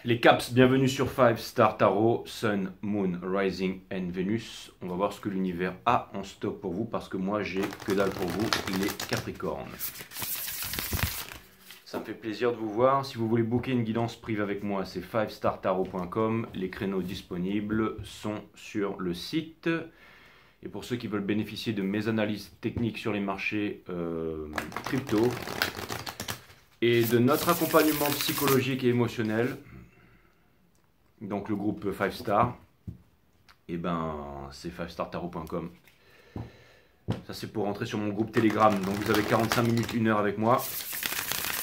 Les Caps, bienvenue sur 5 Star Tarot, Sun, Moon, Rising and Venus. On va voir ce que l'univers a en stock pour vous parce que moi j'ai que dalle pour vous, les Capricornes. Ça me fait plaisir de vous voir. Si vous voulez booker une guidance privée avec moi, c'est 5startarot.com. Les créneaux disponibles sont sur le site. Et pour ceux qui veulent bénéficier de mes analyses techniques sur les marchés crypto et de notre accompagnement psychologique et émotionnel, donc le groupe 5 Star, et ben c'est 5startarot.com. Ça c'est pour rentrer sur mon groupe Telegram. Donc vous avez 45 minutes, 1 heure avec moi.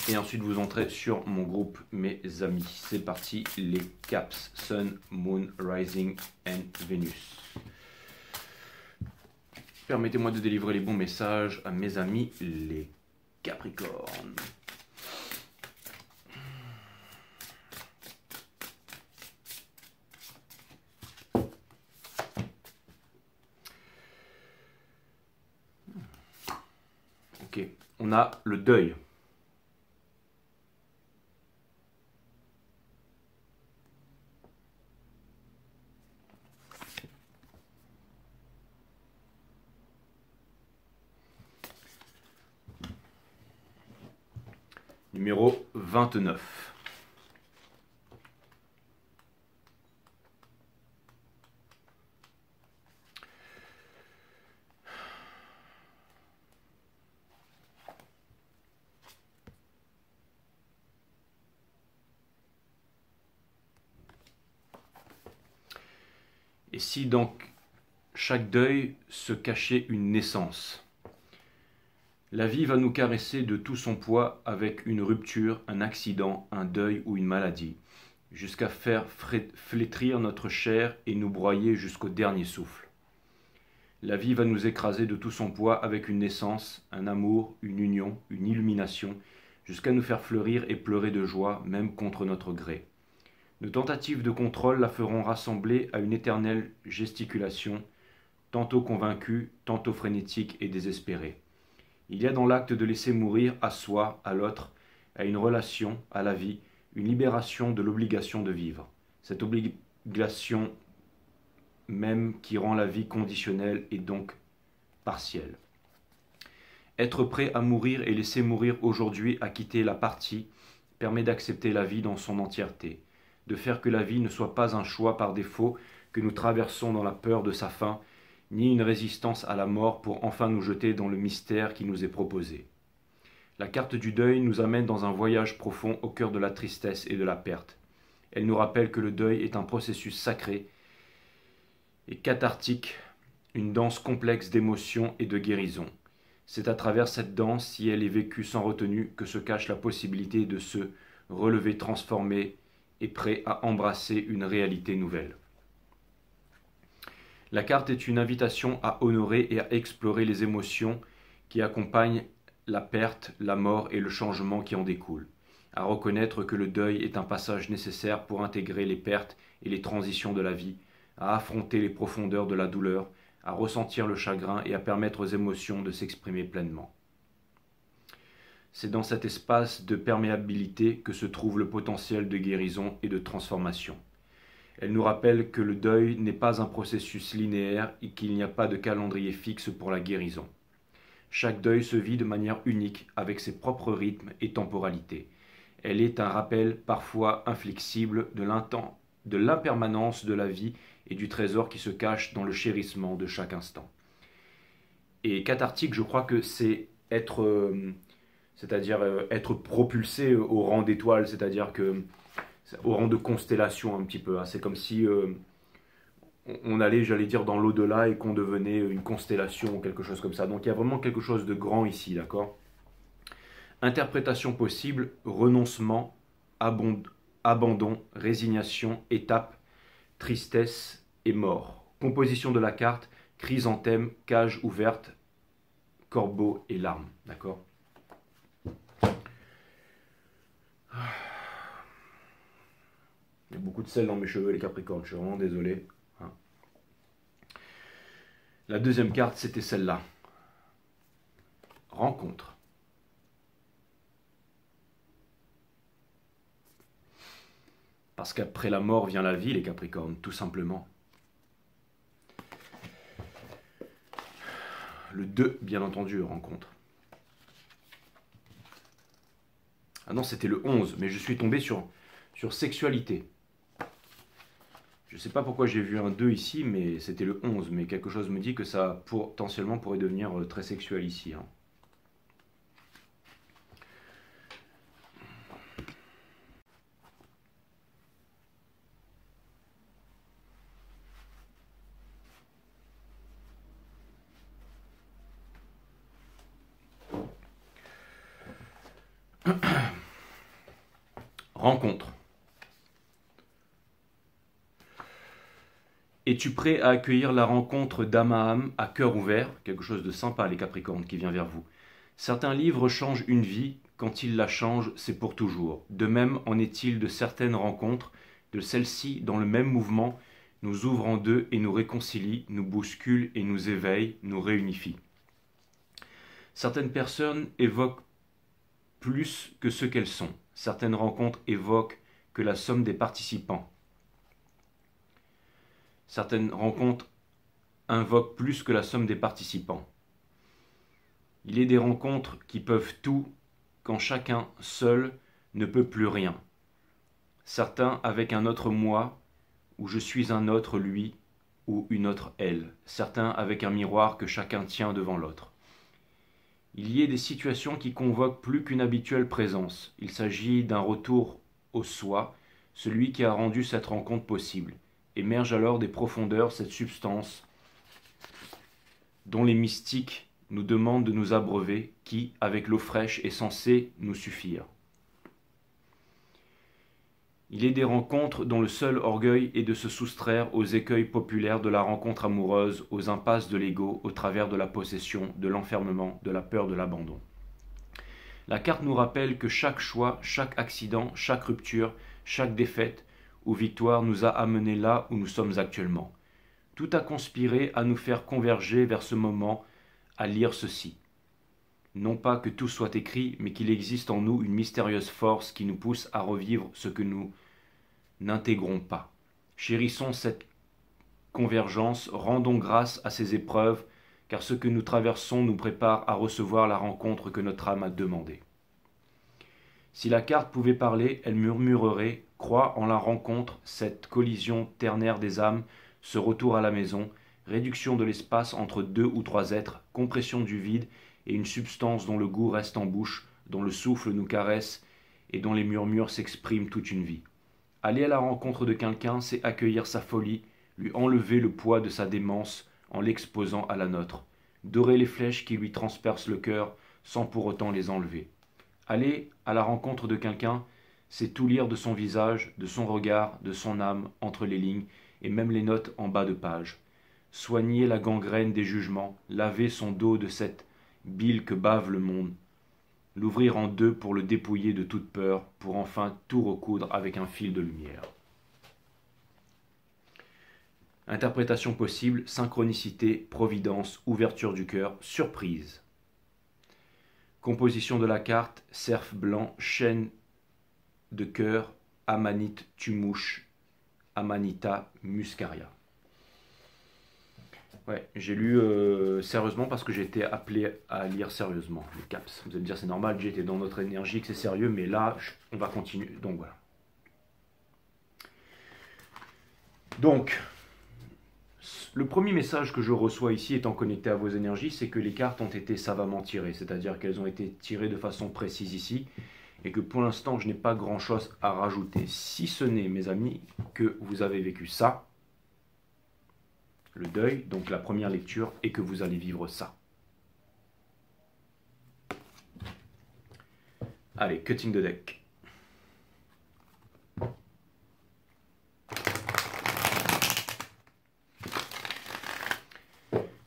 Et ensuite vous entrez sur mon groupe, mes amis. C'est parti, les Caps, Sun, Moon, Rising and Venus. Permettez-moi de délivrer les bons messages à mes amis, les Capricornes. Ok, on a le deuil. Numéro 29. Et si donc chaque deuil se cachait une naissance? La vie va nous caresser de tout son poids avec une rupture, un accident, un deuil ou une maladie, jusqu'à faire flétrir notre chair et nous broyer jusqu'au dernier souffle. La vie va nous écraser de tout son poids avec une naissance, un amour, une union, une illumination, jusqu'à nous faire fleurir et pleurer de joie, même contre notre gré. Nos tentatives de contrôle la feront rassembler à une éternelle gesticulation, tantôt convaincue, tantôt frénétique et désespérée. Il y a dans l'acte de laisser mourir à soi, à l'autre, à une relation, à la vie, une libération de l'obligation de vivre. Cette obligation même qui rend la vie conditionnelle et donc partielle. Être prêt à mourir et laisser mourir aujourd'hui à quitter la partie permet d'accepter la vie dans son entièreté, de faire que la vie ne soit pas un choix par défaut que nous traversons dans la peur de sa fin, ni une résistance à la mort pour enfin nous jeter dans le mystère qui nous est proposé. La carte du deuil nous amène dans un voyage profond au cœur de la tristesse et de la perte. Elle nous rappelle que le deuil est un processus sacré et cathartique, une danse complexe d'émotions et de guérison. C'est à travers cette danse, si elle est vécue sans retenue, que se cache la possibilité de se relever transformé et prêt à embrasser une réalité nouvelle. La carte est une invitation à honorer et à explorer les émotions qui accompagnent la perte, la mort et le changement qui en découlent, à reconnaître que le deuil est un passage nécessaire pour intégrer les pertes et les transitions de la vie, à affronter les profondeurs de la douleur, à ressentir le chagrin et à permettre aux émotions de s'exprimer pleinement. C'est dans cet espace de perméabilité que se trouve le potentiel de guérison et de transformation. Elle nous rappelle que le deuil n'est pas un processus linéaire et qu'il n'y a pas de calendrier fixe pour la guérison. Chaque deuil se vit de manière unique, avec ses propres rythmes et temporalités. Elle est un rappel parfois inflexible de l'impermanence de la vie et du trésor qui se cache dans le chérissement de chaque instant. Et cathartique, je crois que c'est être, être propulsé au rang d'étoile, c'est-à-dire que au rang de constellation un petit peu. C'est comme si on allait, j'allais dire, dans l'au-delà et qu'on devenait une constellation ou quelque chose comme ça. Donc il y a vraiment quelque chose de grand ici, d'accord? Interprétation possible, renoncement, abandon, résignation, étape, tristesse et mort. Composition de la carte, chrysanthème, cage ouverte, corbeau et larmes, d'accord? Il y a beaucoup de sel dans mes cheveux, les Capricornes, je suis vraiment désolé. La deuxième carte, c'était celle-là. Rencontre. Parce qu'après la mort vient la vie, les Capricornes, tout simplement. Le 2, bien entendu, rencontre. Ah non, c'était le 11, mais je suis tombé sur sexualité. Je ne sais pas pourquoi j'ai vu un 2 ici, mais c'était le 11. Mais quelque chose me dit que ça potentiellement pourrait devenir très sexuel ici. Hein. Rencontre. Es-tu prêt à accueillir la rencontre d'âme à âme à cœur ouvert? Quelque chose de sympa, les Capricornes, qui vient vers vous. Certains livres changent une vie. Quand ils la changent, c'est pour toujours. De même en est-il de certaines rencontres, de celles-ci, dans le même mouvement, nous ouvrent en deux et nous réconcilient, nous bousculent et nous éveillent, nous réunifient. Certaines personnes évoquent plus que ce qu'elles sont. Certaines rencontres évoquent que la somme des participants. Certaines rencontres invoquent plus que la somme des participants. Il est des rencontres qui peuvent tout quand chacun seul ne peut plus rien. Certains avec un autre moi, où je suis un autre lui, ou une autre elle. Certains avec un miroir que chacun tient devant l'autre. Il y a des situations qui convoquent plus qu'une habituelle présence. Il s'agit d'un retour au soi, celui qui a rendu cette rencontre possible. Émerge alors des profondeurs cette substance dont les mystiques nous demandent de nous abreuver, qui, avec l'eau fraîche, est censée nous suffire. Il est des rencontres dont le seul orgueil est de se soustraire aux écueils populaires de la rencontre amoureuse, aux impasses de l'ego, au travers de la possession, de l'enfermement, de la peur de l'abandon. La carte nous rappelle que chaque choix, chaque accident, chaque rupture, chaque défaite ou victoire nous a amenés là où nous sommes actuellement. Tout a conspiré à nous faire converger vers ce moment, à lire ceci. Non pas que tout soit écrit, mais qu'il existe en nous une mystérieuse force qui nous pousse à revivre ce que nous n'intégrons pas. Chérissons cette convergence, rendons grâce à ces épreuves, car ce que nous traversons nous prépare à recevoir la rencontre que notre âme a demandée. Si la carte pouvait parler, elle murmurerait « Crois en la rencontre, cette collision ternaire des âmes, ce retour à la maison, réduction de l'espace entre deux ou trois êtres, compression du vide et une substance dont le goût reste en bouche, dont le souffle nous caresse et dont les murmures s'expriment toute une vie. Aller à la rencontre de quelqu'un, c'est accueillir sa folie, lui enlever le poids de sa démence en l'exposant à la nôtre, dorer les flèches qui lui transpercent le cœur sans pour autant les enlever. Aller à la rencontre de quelqu'un, c'est tout lire de son visage, de son regard, de son âme, entre les lignes, et même les notes en bas de page. Soigner la gangrène des jugements, laver son dos de cette bile que bave le monde, l'ouvrir en deux pour le dépouiller de toute peur, pour enfin tout recoudre avec un fil de lumière. Interprétation possible, synchronicité, providence, ouverture du cœur, surprise. Composition de la carte, cerf blanc, chêne de cœur, amanite, tumouche, amanita, muscaria. Ouais, j'ai lu sérieusement parce que j'ai été appelé à lire sérieusement les caps. Vous allez me dire c'est normal, j'ai été dans notre énergie, que c'est sérieux, mais là, on va continuer. Donc voilà. Donc, le premier message que je reçois ici, étant connecté à vos énergies, c'est que les cartes ont été savamment tirées, c'est-à-dire qu'elles ont été tirées de façon précise ici, et que pour l'instant, je n'ai pas grand-chose à rajouter, si ce n'est, mes amis, que vous avez vécu ça, le deuil, donc la première lecture, et que vous allez vivre ça. Allez, cutting the deck.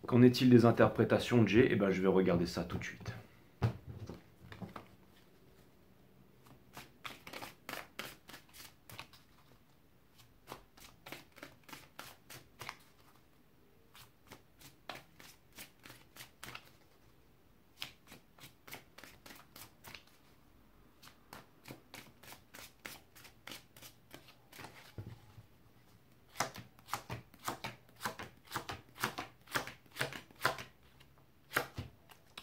Qu'en est-il des interprétations de Jay? Eh bien, je vais regarder ça tout de suite.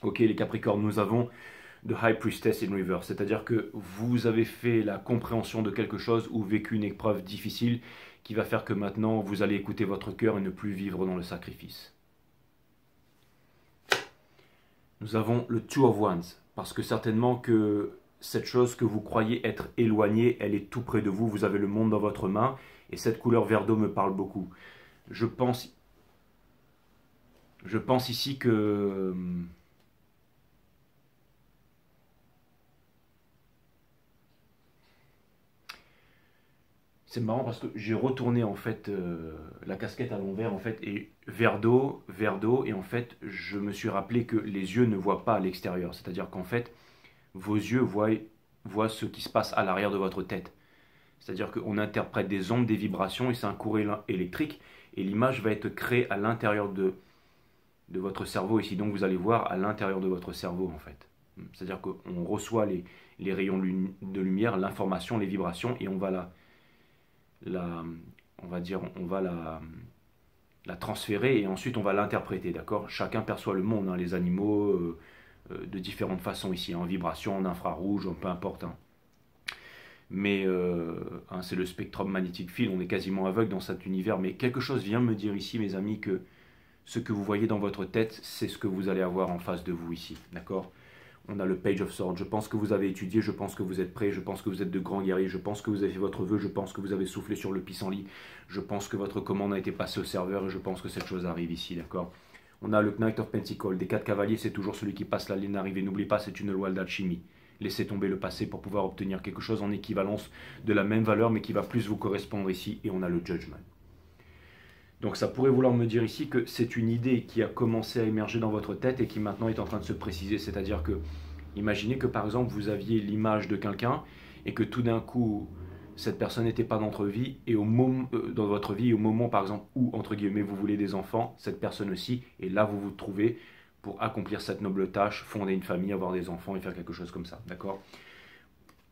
Ok, les Capricornes, nous avons The High Priestess in Reverse, c'est-à-dire que vous avez fait la compréhension de quelque chose ou vécu une épreuve difficile qui va faire que maintenant vous allez écouter votre cœur et ne plus vivre dans le sacrifice. Nous avons le Two of Wands, parce que certainement que cette chose que vous croyez être éloignée, elle est tout près de vous, vous avez le monde dans votre main, et cette couleur vert d'eau me parle beaucoup. Je pense ici que... C'est marrant parce que j'ai retourné en fait la casquette à l'envers en fait et verre d'eau, et en fait je me suis rappelé que les yeux ne voient pas à l'extérieur. C'est-à-dire qu'en fait vos yeux voient ce qui se passe à l'arrière de votre tête. C'est-à-dire qu'on interprète des ondes, des vibrations et c'est un courant électrique et l'image va être créée à l'intérieur de votre cerveau ici. Donc vous allez voir à l'intérieur de votre cerveau en fait. C'est-à-dire qu'on reçoit les rayons de lumière, l'information, les vibrations et on va la transférer et ensuite on va l'interpréter, d'accord? Chacun perçoit le monde, hein, les animaux, de différentes façons ici, en vibration, en infrarouge, peu importe. Hein. Mais c'est le spectrum magnétique field, on est quasiment aveugle dans cet univers, mais quelque chose vient me dire ici, mes amis, que ce que vous voyez dans votre tête, c'est ce que vous allez avoir en face de vous ici, d'accord? On a le Page of Swords. Je pense que vous avez étudié, je pense que vous êtes prêts, je pense que vous êtes de grands guerriers, je pense que vous avez fait votre vœu, je pense que vous avez soufflé sur le pissenlit, je pense que votre commande a été passée au serveur et je pense que cette chose arrive ici, d'accord? On a le Knight of Pentacles. Des 4 cavaliers, c'est toujours celui qui passe la ligne d'arrivée. N'oubliez pas, c'est une loi d'alchimie. Laissez tomber le passé pour pouvoir obtenir quelque chose en équivalence de la même valeur mais qui va plus vous correspondre ici. Et on a le Judgment. Donc ça pourrait vouloir me dire ici que c'est une idée qui a commencé à émerger dans votre tête et qui maintenant est en train de se préciser. C'est-à-dire que, imaginez que par exemple vous aviez l'image de quelqu'un et que tout d'un coup cette personne n'était pas dans votre vie et dans votre vie, au moment par exemple où entre guillemets vous voulez des enfants, cette personne aussi, et là vous vous trouvez pour accomplir cette noble tâche, fonder une famille, avoir des enfants et faire quelque chose comme ça, d'accord?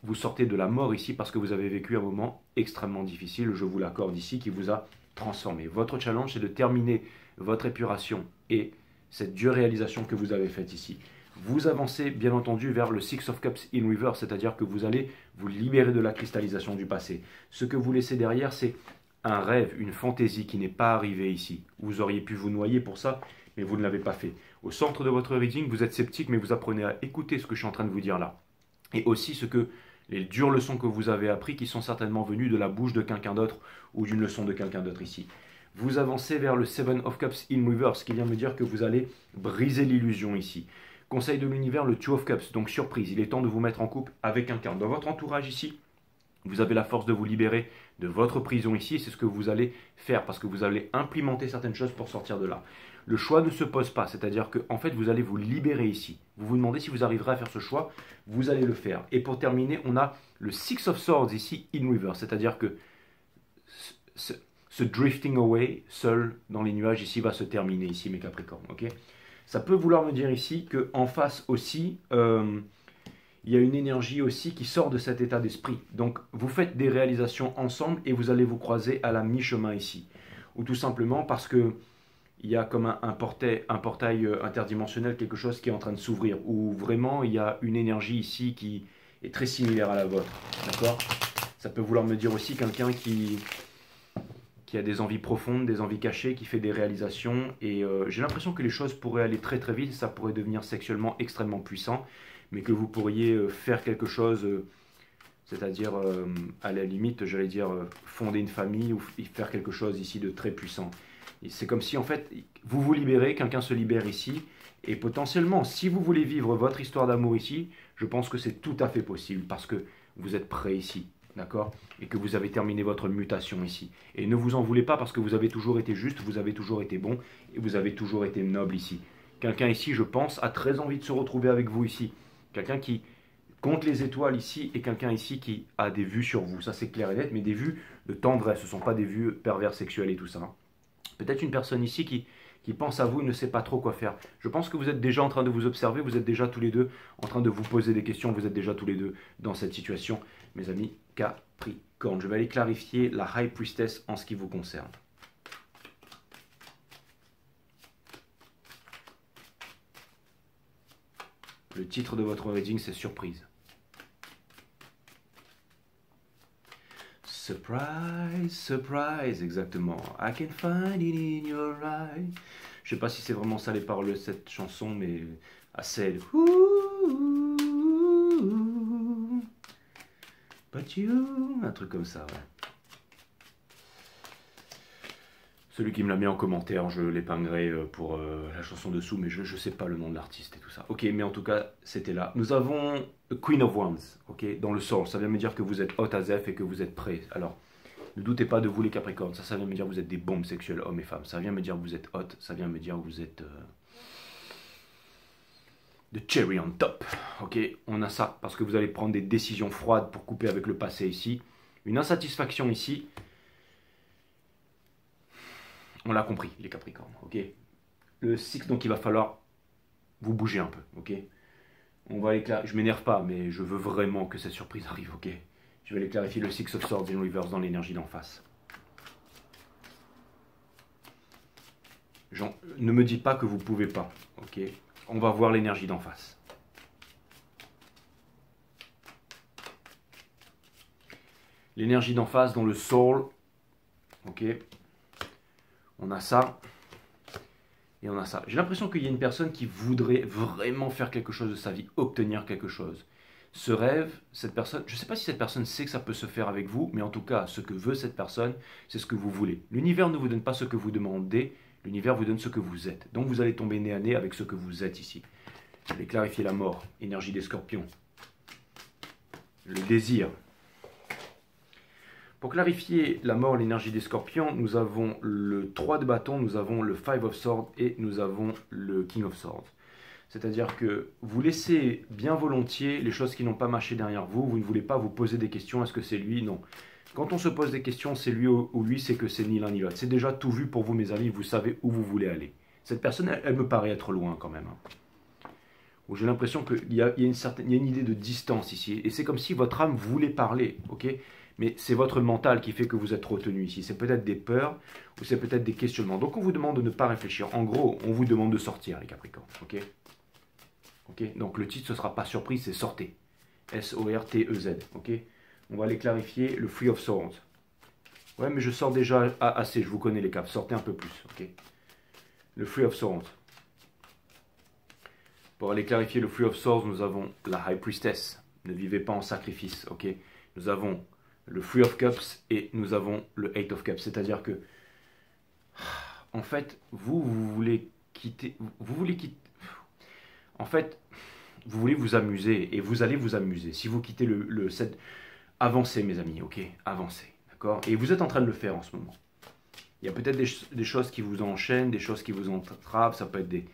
Vous sortez de la mort ici parce que vous avez vécu un moment extrêmement difficile, je vous l'accorde ici, qui vous a transformé. Votre challenge, c'est de terminer votre épuration et cette dure réalisation que vous avez faite ici. Vous avancez bien entendu vers le Six of Cups in Reverse, c'est-à-dire que vous allez vous libérer de la cristallisation du passé. Ce que vous laissez derrière, c'est un rêve, une fantaisie qui n'est pas arrivée ici. Vous auriez pu vous noyer pour ça, mais vous ne l'avez pas fait. Au centre de votre reading, vous êtes sceptique, mais vous apprenez à écouter ce que je suis en train de vous dire là. Et aussi les dures leçons que vous avez apprises qui sont certainement venues de la bouche de quelqu'un d'autre ou d'une leçon de quelqu'un d'autre ici. Vous avancez vers le Seven of Cups in Reverse, qui vient me dire que vous allez briser l'illusion ici. Conseil de l'univers, le Two of Cups, donc surprise, il est temps de vous mettre en couple avec quelqu'un. Dans votre entourage ici, vous avez la force de vous libérer de votre prison ici, c'est ce que vous allez faire, parce que vous allez implémenter certaines choses pour sortir de là. Le choix ne se pose pas, c'est-à-dire que en fait, vous allez vous libérer ici. Vous vous demandez si vous arriverez à faire ce choix, vous allez le faire. Et pour terminer, on a le Six of Swords ici, in reverse, c'est-à-dire que ce drifting away, seul dans les nuages, ici, va se terminer, ici, mes Capricornes, ok? Ça peut vouloir me dire ici qu'en face aussi, il y a une énergie aussi qui sort de cet état d'esprit. Donc, vous faites des réalisations ensemble et vous allez vous croiser à la mi-chemin ici. Ou tout simplement parce que il y a comme un portail interdimensionnel, quelque chose qui est en train de s'ouvrir, où vraiment il y a une énergie ici qui est très similaire à la vôtre. D'accord? Ça peut vouloir me dire aussi quelqu'un qui a des envies profondes, des envies cachées, qui fait des réalisations. Et j'ai l'impression que les choses pourraient aller très très vite, ça pourrait devenir sexuellement extrêmement puissant, mais que vous pourriez faire quelque chose, c'est-à-dire à la limite, j'allais dire, fonder une famille ou faire quelque chose ici de très puissant. C'est comme si en fait, vous vous libérez, quelqu'un se libère ici, et potentiellement, si vous voulez vivre votre histoire d'amour ici, je pense que c'est tout à fait possible, parce que vous êtes prêt ici, d'accord? Et que vous avez terminé votre mutation ici. Et ne vous en voulez pas, parce que vous avez toujours été juste, vous avez toujours été bon, et vous avez toujours été noble ici. Quelqu'un ici, je pense, a très envie de se retrouver avec vous ici. Quelqu'un qui compte les étoiles ici, et quelqu'un ici qui a des vues sur vous. Ça c'est clair et net, mais des vues de tendresse, ce ne sont pas des vues pervers sexuelles et tout ça. Hein. Peut-être une personne ici qui pense à vous et ne sait pas trop quoi faire. Je pense que vous êtes déjà en train de vous observer, vous êtes déjà tous les deux en train de vous poser des questions, vous êtes déjà tous les deux dans cette situation, mes amis Capricorne. Je vais aller clarifier la High Priestess en ce qui vous concerne. Le titre de votre reading, c'est surprise. Surprise, surprise, exactement. I can find it in your eyes. Je sais pas si c'est vraiment ça les paroles de cette chanson, mais assez. But you, un truc comme ça, ouais. Celui qui me l'a mis en commentaire, je l'épinglerai pour la chanson dessous, mais je sais pas le nom de l'artiste et tout ça. Ok, mais en tout cas, c'était là. Nous avons Queen of Wands, ok, dans le soul. Ça vient me dire que vous êtes hot as F et que vous êtes prêts. Alors, ne doutez pas de vous les Capricornes. Ça vient me dire que vous êtes des bombes sexuelles, hommes et femmes. Ça vient me dire que vous êtes hot. Ça vient me dire que vous êtes de cherry on top. Ok, on a ça parce que vous allez prendre des décisions froides pour couper avec le passé ici. Une insatisfaction ici. On l'a compris, les Capricornes, ok. Le 6, donc il va falloir vous bouger un peu, ok. On va aller clarifier, je m'énerve pas, mais je veux vraiment que cette surprise arrive, ok. Je vais aller clarifier le 6 of Swords in Reverse dans l'énergie d'en face. Ne me dites pas que vous pouvez pas, ok. On va voir l'énergie d'en face. L'énergie d'en face dans le soul, ok. On a ça. Et on a ça. J'ai l'impression qu'il y a une personne qui voudrait vraiment faire quelque chose de sa vie, obtenir quelque chose. Ce rêve, cette personne, je ne sais pas si cette personne sait que ça peut se faire avec vous, mais en tout cas, ce que veut cette personne, c'est ce que vous voulez. L'univers ne vous donne pas ce que vous demandez, l'univers vous donne ce que vous êtes. Donc vous allez tomber nez à nez avec ce que vous êtes ici. Je vais clarifier la mort, énergie des scorpions. Le désir. Pour clarifier la mort, l'énergie des scorpions, nous avons le 3 de bâton, nous avons le 5 of swords et nous avons le king of swords. C'est-à-dire que vous laissez bien volontiers les choses qui n'ont pas marché derrière vous, vous ne voulez pas vous poser des questions, est-ce que c'est lui? Non. Quand on se pose des questions, c'est lui ou lui, c'est que c'est ni l'un ni l'autre. C'est déjà tout vu pour vous, mes amis, vous savez où vous voulez aller. Cette personne, elle me paraît être loin quand même. J'ai l'impression qu'il y a une idée de distance ici. Et c'est comme si votre âme voulait parler, ok? Mais c'est votre mental qui fait que vous êtes retenu ici. C'est peut-être des peurs ou c'est peut-être des questionnements. Donc on vous demande de ne pas réfléchir. En gros, on vous demande de sortir, les Capricornes. Ok, ok. Donc le titre, ce ne sera pas surprise, c'est sortez. S-O-R-T-E-Z. Ok. On va aller clarifier le Three of Swords. Ouais, mais je sors déjà assez. Je vous connais les caps. Sortez un peu plus. Ok. Le Three of Swords. Pour aller clarifier le Three of Swords, nous avons la High Priestess. Ne vivez pas en sacrifice. Ok. Nous avons le Three of Cups et nous avons le Eight of Cups. C'est-à-dire que, en fait, vous voulez quitter... En fait, vous voulez vous amuser et vous allez vous amuser. Si vous quittez le 7, avancez mes amis, ok? Avancez, d'accord? Et vous êtes en train de le faire en ce moment. Il y a peut-être des choses qui vous enchaînent, des choses qui vous entravent. Ça peut être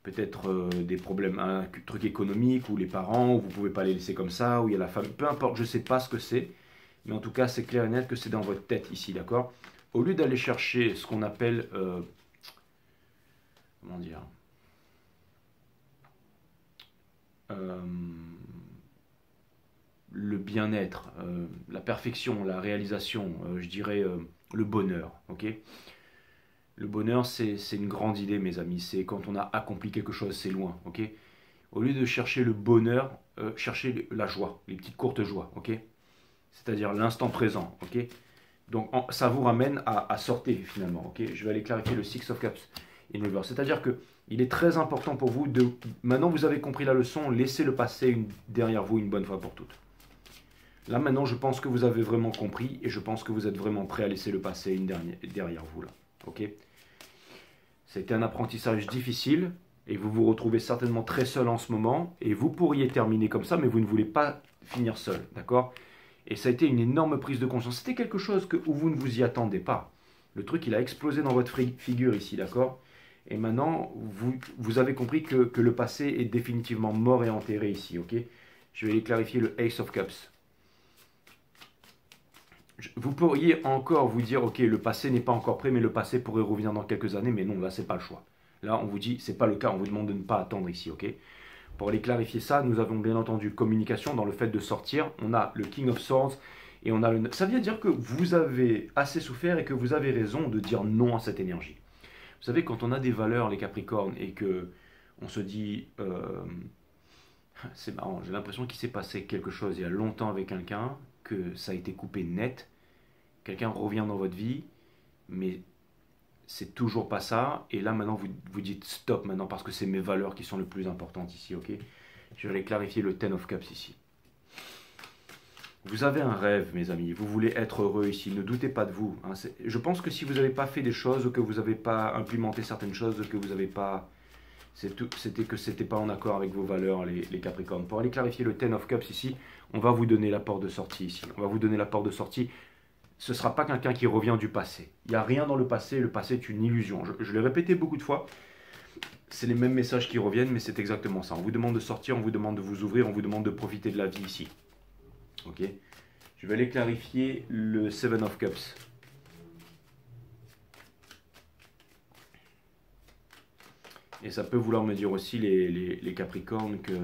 peut-être des problèmes, un truc économique, ou les parents, où vous ne pouvez pas les laisser comme ça, ou il y a la famille, peu importe, je ne sais pas ce que c'est. Mais en tout cas, c'est clair et net que c'est dans votre tête ici, d'accord? Au lieu d'aller chercher ce qu'on appelle, comment dire, le bien-être, la perfection, la réalisation, je dirais le bonheur, ok? Le bonheur, c'est une grande idée, mes amis. C'est quand on a accompli quelque chose, c'est loin, ok? Au lieu de chercher le bonheur, cherchez la joie, les petites courtes joies, ok? C'est-à-dire l'instant présent, ok? Donc ça vous ramène à sortir finalement, ok? Je vais aller clarifier le Six of Cups in Reverse. C'est-à-dire que il est très important pour vous de... Maintenant vous avez compris la leçon, laissez le passé derrière vous une bonne fois pour toutes. Là maintenant je pense que vous avez vraiment compris et je pense que vous êtes vraiment prêt à laisser le passé derrière vous là, ok? C'était un apprentissage difficile et vous vous retrouvez certainement très seul en ce moment et vous pourriez terminer comme ça mais vous ne voulez pas finir seul, d'accord? Et ça a été une énorme prise de conscience. C'était quelque chose où vous ne vous y attendez pas. Le truc, il a explosé dans votre figure ici, d'accord? Et maintenant, vous avez compris que le passé est définitivement mort et enterré ici, ok? Je vais clarifier le Ace of Cups. Vous pourriez encore vous dire, ok, le passé n'est pas encore prêt, mais le passé pourrait revenir dans quelques années. Mais non, là, c'est pas le choix. Là, on vous dit, c'est pas le cas. On vous demande de ne pas attendre ici, ok? Pour aller clarifier ça, nous avons bien entendu communication dans le fait de sortir. On a le King of Swords et on a le... Ça veut dire que vous avez assez souffert et que vous avez raison de dire non à cette énergie. Vous savez, quand on a des valeurs, les Capricornes, et que on se dit C'est marrant, j'ai l'impression qu'il s'est passé quelque chose il y a longtemps avec quelqu'un, que ça a été coupé net, quelqu'un revient dans votre vie, mais c'est toujours pas ça, et là maintenant vous dites stop maintenant parce que c'est mes valeurs qui sont les plus importantes ici, ok? Je vais aller clarifier le Ten of Cups ici. Vous avez un rêve, mes amis, vous voulez être heureux ici, ne doutez pas de vous. Hein. Je pense que si vous n'avez pas fait des choses, ou que vous n'avez pas implémenté certaines choses, que vous n'avez pas... C'était que c'était pas en accord avec vos valeurs, les Capricornes. Pour aller clarifier le Ten of Cups ici, on va vous donner la porte de sortie ici. On va vous donner la porte de sortie. Ce ne sera pas quelqu'un qui revient du passé. Il n'y a rien dans le passé est une illusion. Je l'ai répété beaucoup de fois. C'est les mêmes messages qui reviennent, mais c'est exactement ça. On vous demande de sortir, on vous demande de vous ouvrir, on vous demande de profiter de la vie ici. Ok. Je vais aller clarifier le Seven of Cups. Et ça peut vouloir me dire aussi, les Capricornes, que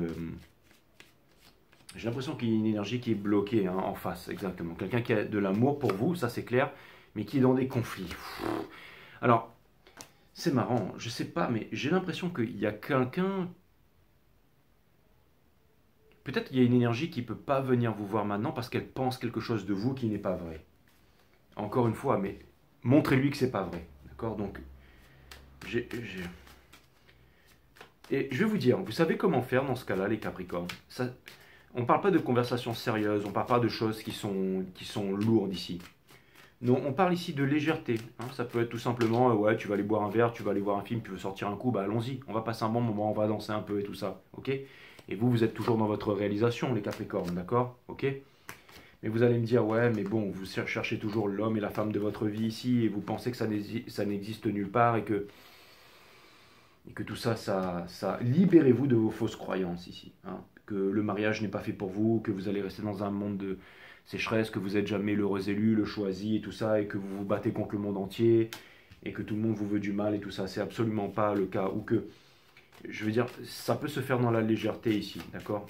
j'ai l'impression qu'il y a une énergie qui est bloquée hein, en face, exactement. Quelqu'un qui a de l'amour pour vous, ça c'est clair, mais qui est dans des conflits. Alors, c'est marrant, je sais pas, mais j'ai l'impression qu'il y a quelqu'un... Peut-être qu'il y a une énergie qui ne peut pas venir vous voir maintenant parce qu'elle pense quelque chose de vous qui n'est pas vrai. Encore une fois, mais montrez-lui que c'est pas vrai. D'accord? Donc, Et je vais vous dire, vous savez comment faire dans ce cas-là, les Capricornes? Ça, on ne parle pas de conversations sérieuses, on ne parle pas de choses qui sont lourdes ici. Non, on parle ici de légèreté. Hein. Ça peut être tout simplement, ouais, tu vas aller boire un verre, tu vas aller voir un film, tu veux sortir un coup, bah allons-y. On va passer un bon moment, on va danser un peu et tout ça, ok? Et vous êtes toujours dans votre réalisation, les Capricornes, d'accord? Ok? Mais vous allez me dire, ouais, mais bon, vous cherchez toujours l'homme et la femme de votre vie ici, et vous pensez que ça n'existe nulle part, et que tout ça, libérez-vous de vos fausses croyances ici. Hein. Que le mariage n'est pas fait pour vous, que vous allez rester dans un monde de sécheresse, que vous n'êtes jamais l'heureux élu, le choisi et tout ça, et que vous vous battez contre le monde entier, et que tout le monde vous veut du mal et tout ça. C'est absolument pas le cas. Ou que, je veux dire, ça peut se faire dans la légèreté ici, d'accord?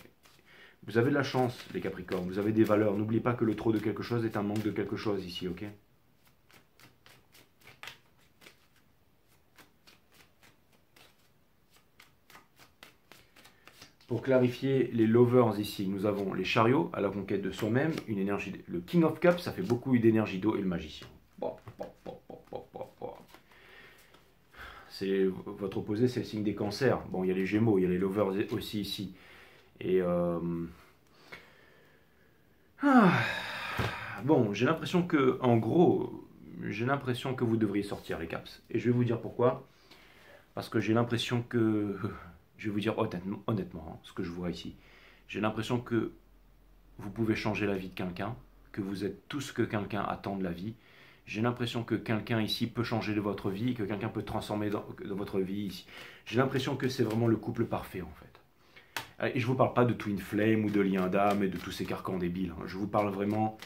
Vous avez de la chance, les Capricornes, vous avez des valeurs. N'oubliez pas que le trop de quelque chose est un manque de quelque chose ici, ok? Pour clarifier les lovers ici, nous avons les chariots à la conquête de soi-même, une énergie, le King of Cups, ça fait beaucoup d'énergie d'eau et le magicien. C'est votre opposé, c'est le signe des cancers. Bon, il y a les gémeaux, il y a les lovers aussi ici. Et bon, j'ai l'impression que, en gros, j'ai l'impression que vous devriez sortir les caps. Et je vais vous dire pourquoi. Parce que j'ai l'impression que, je vais vous dire honnêtement hein, ce que je vois ici. J'ai l'impression que vous pouvez changer la vie de quelqu'un, que vous êtes tout ce que quelqu'un attend de la vie. J'ai l'impression que quelqu'un ici peut changer de votre vie, que quelqu'un peut transformer dans votre vie ici. J'ai l'impression que c'est vraiment le couple parfait en fait. Et je ne vous parle pas de twin flame ou de lien d'âme et de tous ces carcans débiles. Hein. Je vous parle vraiment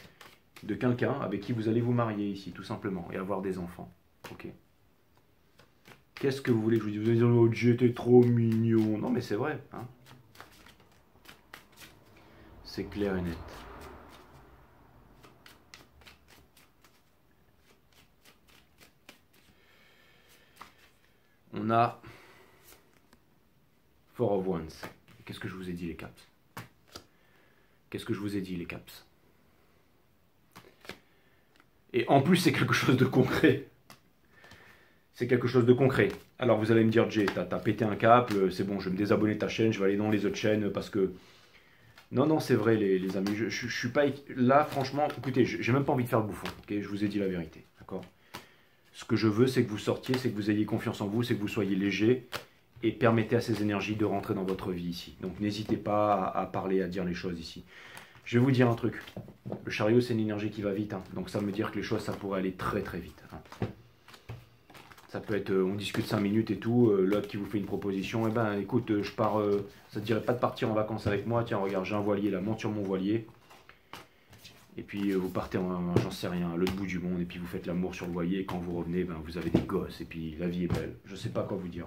de quelqu'un avec qui vous allez vous marier ici, tout simplement, et avoir des enfants. Ok. Qu'est-ce que vous voulez que je vous dise? Vous allez dire, oh, j'étais trop mignon. Non, mais c'est vrai. Hein. C'est clair et net. On a Four of Wands. Qu'est-ce que je vous ai dit, les caps? Qu'est-ce que je vous ai dit, les caps? Et en plus, c'est quelque chose de concret. C'est quelque chose de concret. Alors vous allez me dire, Jay, t'as pété un câble, c'est bon, je vais me désabonner de ta chaîne, je vais aller dans les autres chaînes parce que... Non, non, c'est vrai, les amis, je suis pas... Là, franchement, écoutez, j'ai même pas envie de faire le bouffon, ok? Je vous ai dit la vérité, d'accord? Ce que je veux, c'est que vous sortiez, c'est que vous ayez confiance en vous, c'est que vous soyez léger et permettez à ces énergies de rentrer dans votre vie ici. Donc n'hésitez pas à parler, à dire les choses ici. Je vais vous dire un truc. Le chariot, c'est une énergie qui va vite, hein. Donc ça veut dire que les choses, ça pourrait aller très très vite. Hein. Ça peut être, on discute 5 minutes et tout, l'autre qui vous fait une proposition, eh ben écoute, je pars, ça te dirait pas de partir en vacances avec moi, tiens regarde, j'ai un voilier là, monte sur mon voilier. Et puis vous partez, j'en sais rien, à l'autre bout du monde, et puis vous faites l'amour sur le voilier, et quand vous revenez, ben, vous avez des gosses, et puis la vie est belle. Je sais pas quoi vous dire.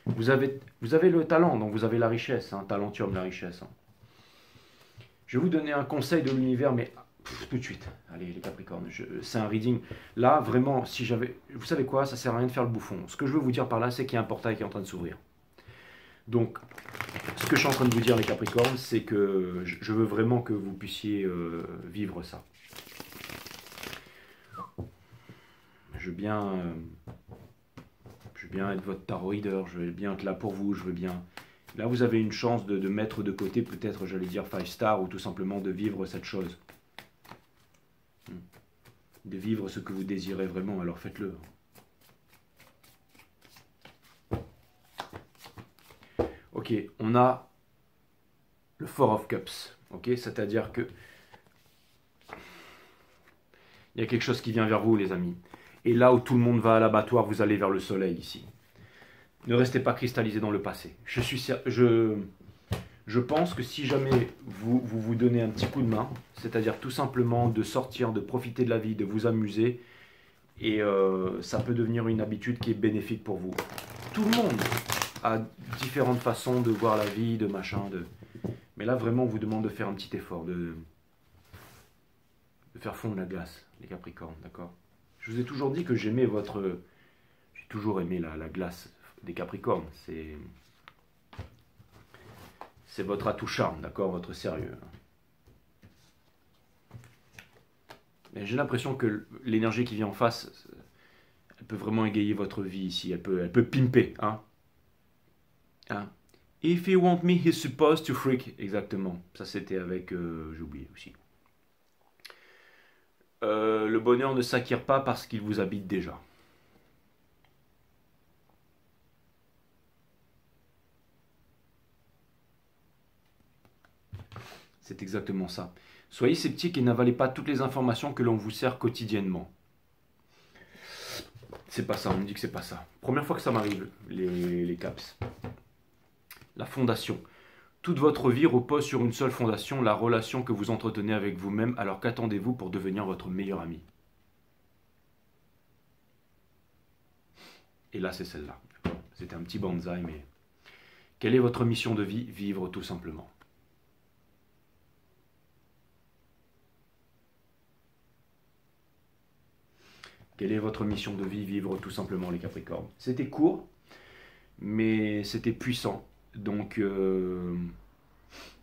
Vous avez le talent, donc vous avez la richesse, hein, talentium, la richesse. Hein. Je vais vous donner un conseil de l'univers, mais tout de suite. Allez, les Capricornes, c'est un reading. Là, vraiment, si j'avais... Vous savez quoi, ça sert à rien de faire le bouffon. Ce que je veux vous dire par là, c'est qu'il y a un portail qui est en train de s'ouvrir. Donc, ce que je suis en train de vous dire, les Capricornes, c'est que je veux vraiment que vous puissiez vivre ça. Je veux bien être votre tarot reader, je veux bien être là pour vous, je veux bien... Là, vous avez une chance de mettre de côté, peut-être, j'allais dire 5 stars, ou tout simplement de vivre cette chose. De vivre ce que vous désirez vraiment, alors faites-le. Ok, on a le Four of Cups, ok, c'est-à-dire que il y a quelque chose qui vient vers vous, les amis. Et là où tout le monde va à l'abattoir, vous allez vers le soleil ici. Ne restez pas cristallisé dans le passé. Je pense que si jamais vous donnez un petit coup de main, c'est-à-dire tout simplement de sortir, de profiter de la vie, de vous amuser, et ça peut devenir une habitude qui est bénéfique pour vous. Tout le monde a différentes façons de voir la vie, de machin, mais là vraiment on vous demande de faire un petit effort, de faire fondre la glace, les Capricornes, d'accord? Je vous ai toujours dit que j'aimais votre... J'ai toujours aimé la glace des Capricornes, c'est votre atout charme, d'accord, votre sérieux. J'ai l'impression que l'énergie qui vient en face, elle peut vraiment égayer votre vie ici, elle peut pimper, hein. If he want me, he's supposed to freak. Exactement, ça c'était avec, j'ai oublié aussi. Le bonheur ne s'acquiert pas parce qu'il vous habite déjà. C'est exactement ça. Soyez sceptique et n'avalez pas toutes les informations que l'on vous sert quotidiennement. C'est pas ça, on me dit que c'est pas ça. Première fois que ça m'arrive, les caps. La fondation. Toute votre vie repose sur une seule fondation, la relation que vous entretenez avec vous-même, alors qu'attendez-vous pour devenir votre meilleur ami? Et là, c'est celle-là. C'était un petit bonsaï, mais... Quelle est votre mission de vie? Vivre tout simplement. Quelle est votre mission de vie? Vivre tout simplement, les Capricornes. C'était court, mais c'était puissant. Donc,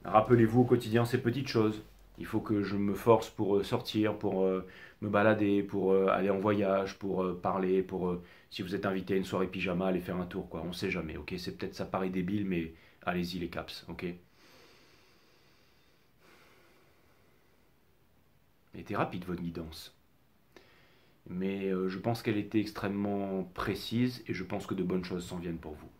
rappelez-vous au quotidien ces petites choses. Il faut que je me force pour sortir, pour me balader, pour aller en voyage, pour parler, pour si vous êtes invité à une soirée pyjama, aller faire un tour, quoi. On sait jamais, ok? C'est peut-être ça paraît débile, mais allez-y les caps, ok? Elle était rapide votre guidance. Mais je pense qu'elle était extrêmement précise et je pense que de bonnes choses s'en viennent pour vous.